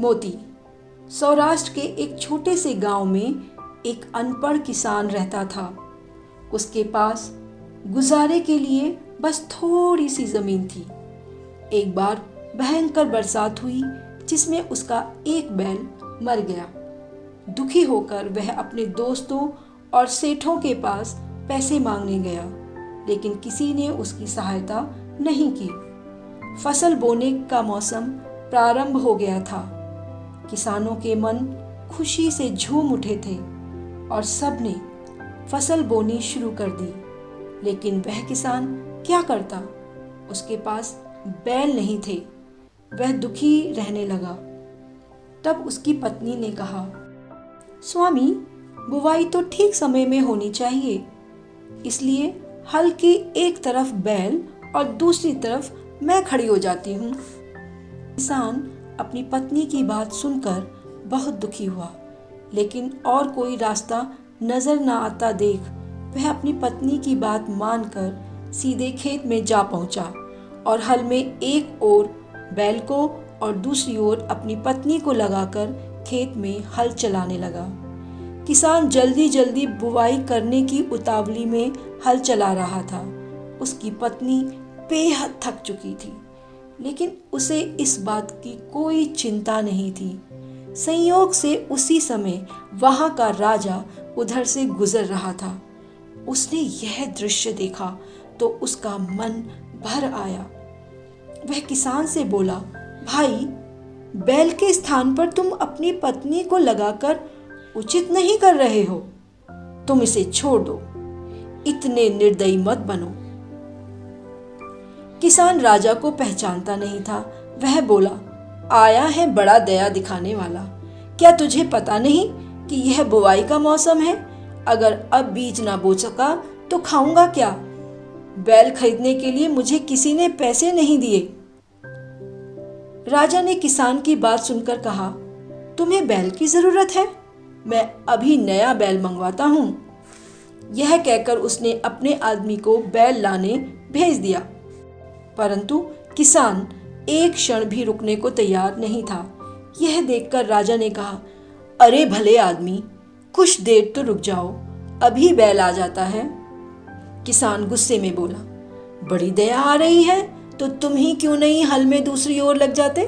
मोती। सौराष्ट्र के एक छोटे से गांव में एक अनपढ़ किसान रहता था। उसके पास गुजारे के लिए बस थोड़ी सी जमीन थी। एक बार भयंकर बरसात हुई जिसमें उसका एक बैल मर गया। दुखी होकर वह अपने दोस्तों और सेठों के पास पैसे मांगने गया, लेकिन किसी ने उसकी सहायता नहीं की। फसल बोने का मौसम प्रारंभ हो गया था। किसानों के मन खुशी से झूम उठे थे और सबने फसल बोनी शुरू कर दी। लेकिन वह किसान क्या करता? उसके पास बैल नहीं थे। वह दुखी रहने लगा। तब उसकी पत्नी ने कहा, स्वामी, बुवाई तो ठीक समय में होनी चाहिए, इसलिए हल की एक तरफ बैल और दूसरी तरफ मैं खड़ी हो जाती हूँ। किसान अपनी पत्नी की बात सुनकर बहुत दुखी हुआ, लेकिन और कोई रास्ता नजर न आता देख वह अपनी पत्नी की बात मानकर सीधे खेत में जा पहुंचा और हल में एक ओर बैल को और दूसरी ओर अपनी पत्नी को लगाकर खेत में हल चलाने लगा। किसान जल्दी जल्दी बुवाई करने की उतावली में हल चला रहा था। उसकी पत्नी बेहद थक चुकी थी, लेकिन उसे इस बात की कोई चिंता नहीं थी। संयोग से उसी समय वहां का राजा उधर से गुजर रहा था। उसने यह दृश्य देखा तो उसका मन भर आया। वह किसान से बोला, भाई, बैल के स्थान पर तुम अपनी पत्नी को लगाकर उचित नहीं कर रहे हो। तुम इसे छोड़ दो, इतने निर्दयी मत बनो। किसान राजा को पहचानता नहीं था। वह बोला, आया है बड़ा दया दिखाने वाला। क्या तुझे पता नहीं कि यह बुवाई का मौसम है? अगर अब बीज ना बो सका तो खाऊंगा क्या? बैल खरीदने के लिए मुझे किसी ने पैसे नहीं दिए। राजा ने किसान की बात सुनकर कहा, तुम्हें बैल की जरूरत है? मैं अभी नया बैल मंगवाता हूं। यह कहकर उसने अपने आदमी को बैल लाने भेज दिया, परंतु किसान एक क्षण भी रुकने को तैयार नहीं था। यह देखकर राजा ने कहा, अरे भले आदमी, कुछ देर तो रुक जाओ, अभी बैल आ जाता है। किसान गुस्से में बोला, बड़ी दया आ रही है तो तुम ही क्यों नहीं हल में दूसरी ओर लग जाते?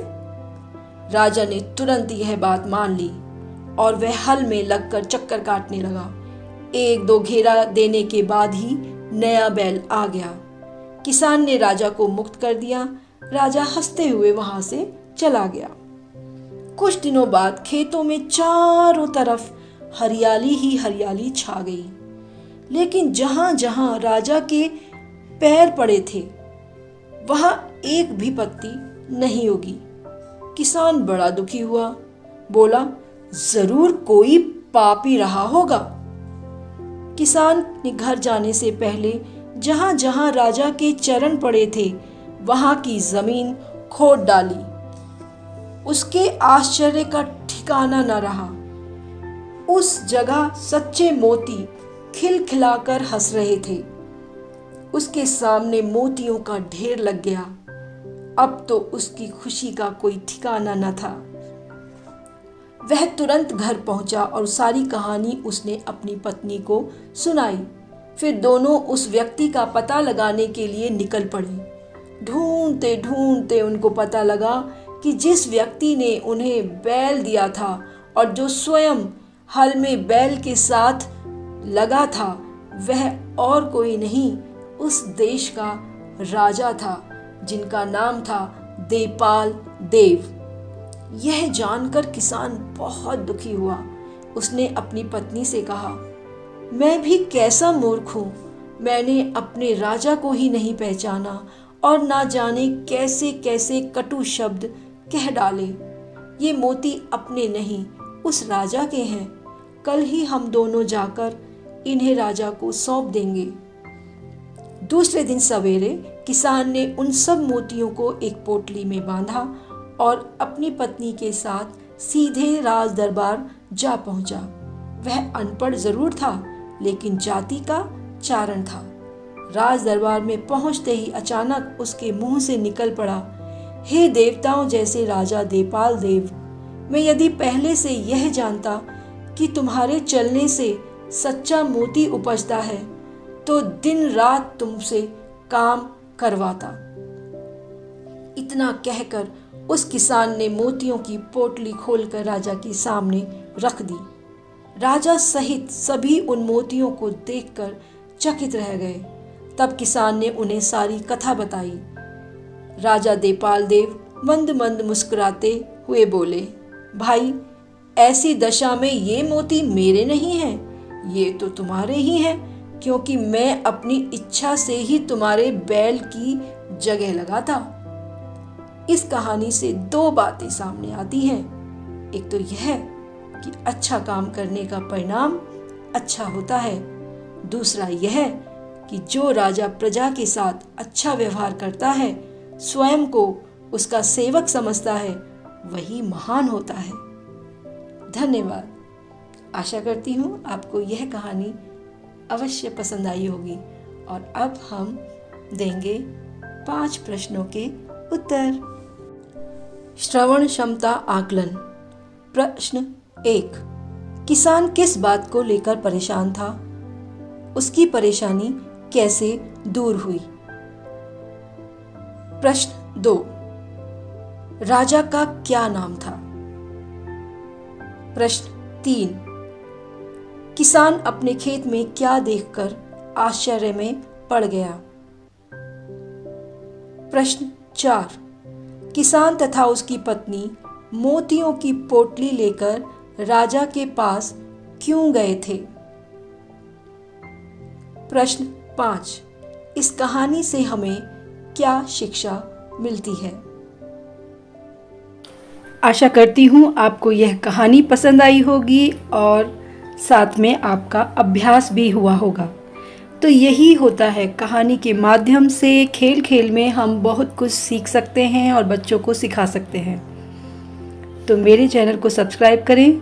राजा ने तुरंत यह बात मान ली और वह हल में लगकर चक्कर काटने लगा। एक दो घेरा देने के बाद ही नया बैल आ गया। किसान ने राजा को मुक्त कर दिया। राजा हंसते हुए वहां से चला गया। कुछ दिनों बाद खेतों में चारों तरफ हरियाली ही हरियाली छा गई, लेकिन जहां जहां राजा के पैर पड़े थे वहां एक भी पत्ती नहीं उगी। किसान बड़ा दुखी हुआ। बोला, जरूर कोई पापी रहा होगा। किसान ने घर जाने से पहले जहां जहां राजा के चरण पड़े थे वहां की जमीन खोद डाली। उसके आश्चर्य का ठिकाना न रहा। उस जगह सच्चे मोती खिलखिलाकर हंस रहे थे। उसके सामने मोतियों का ढेर लग गया। अब तो उसकी खुशी का कोई ठिकाना न था। वह तुरंत घर पहुंचा और सारी कहानी उसने अपनी पत्नी को सुनाई। फिर दोनों उस व्यक्ति का पता लगाने के लिए निकल पड़े। ढूंढते ढूंढते उनको पता लगा कि जिस व्यक्ति ने उन्हें बैल दिया था और जो स्वयं हल में बैल के साथ लगा था, वह और कोई नहीं, उस देश का राजा था, जिनका नाम था देपाल देव। यह जानकर किसान बहुत दुखी हुआ। उसने अपनी पत्नी से कहा, मैं भी कैसा मूर्ख हूँ, मैंने अपने राजा को ही नहीं पहचाना और ना जाने कैसे कैसे कटु शब्द कह डाले। ये मोती अपने नहीं, उस राजा के हैं। कल ही हम दोनों जाकर इन्हें राजा को सौंप देंगे। दूसरे दिन सवेरे किसान ने उन सब मोतियों को एक पोटली में बांधा और अपनी पत्नी के साथ सीधे राज दरबार जा पहुंचा। वह अनपढ़ जरूर था, लेकिन जाति का चारण था। राज दरबार में पहुंचते ही अचानक उसके मुंह से निकल पड़ा, हे देवताओं जैसे राजा देपाल देव, मैं यदि पहले से यह जानता कि तुम्हारे चलने से सच्चा मोती उपजता है तो दिन रात तुमसे काम करवाता। इतना कहकर उस किसान ने मोतियों की पोटली खोलकर राजा के सामने रख दी। राजा सहित सभी उन मोतियों को देखकर चकित रह गए। तब किसान ने उन्हें सारी कथा बताई। राजा देपाल देव मंद मंद मुस्कुराते हुए बोले, भाई, ऐसी दशा में ये मोती मेरे नहीं हैं, ये तो तुम्हारे ही हैं, क्योंकि मैं अपनी इच्छा से ही तुम्हारे बैल की जगह लगा था। इस कहानी से दो बातें सामने आती हैं। एक तो यह कि अच्छा काम करने का परिणाम अच्छा होता है। दूसरा यह कि जो राजा प्रजा के साथ अच्छा व्यवहार करता है, स्वयं को उसका सेवक समझता है, वही महान होता है। धन्यवाद। आशा करती हूँ आपको यह कहानी अवश्य पसंद आई होगी। और अब हम देंगे 5 प्रश्नों के उत्तर। श्रवण क्षमता आकलन। प्रश्न 1। किसान किस बात को लेकर परेशान था? उसकी परेशानी कैसे दूर हुई? प्रश्न 2। राजा का क्या नाम था? प्रश्न 3। किसान अपने खेत में क्या देखकर आश्चर्य में पड़ गया? प्रश्न 4। किसान तथा उसकी पत्नी मोतियों की पोटली लेकर राजा के पास क्यों गए थे? प्रश्न 5। इस कहानी से हमें क्या शिक्षा मिलती है? आशा करती हूँ आपको यह कहानी पसंद आई होगी और साथ में आपका अभ्यास भी हुआ होगा। तो यही होता है, कहानी के माध्यम से खेल खेल में हम बहुत कुछ सीख सकते हैं और बच्चों को सिखा सकते हैं। तो मेरे चैनल को सब्सक्राइब करें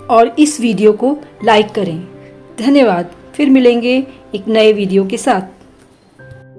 और इस वीडियो को लाइक करें। धन्यवाद। फिर मिलेंगे एक नए वीडियो के साथ।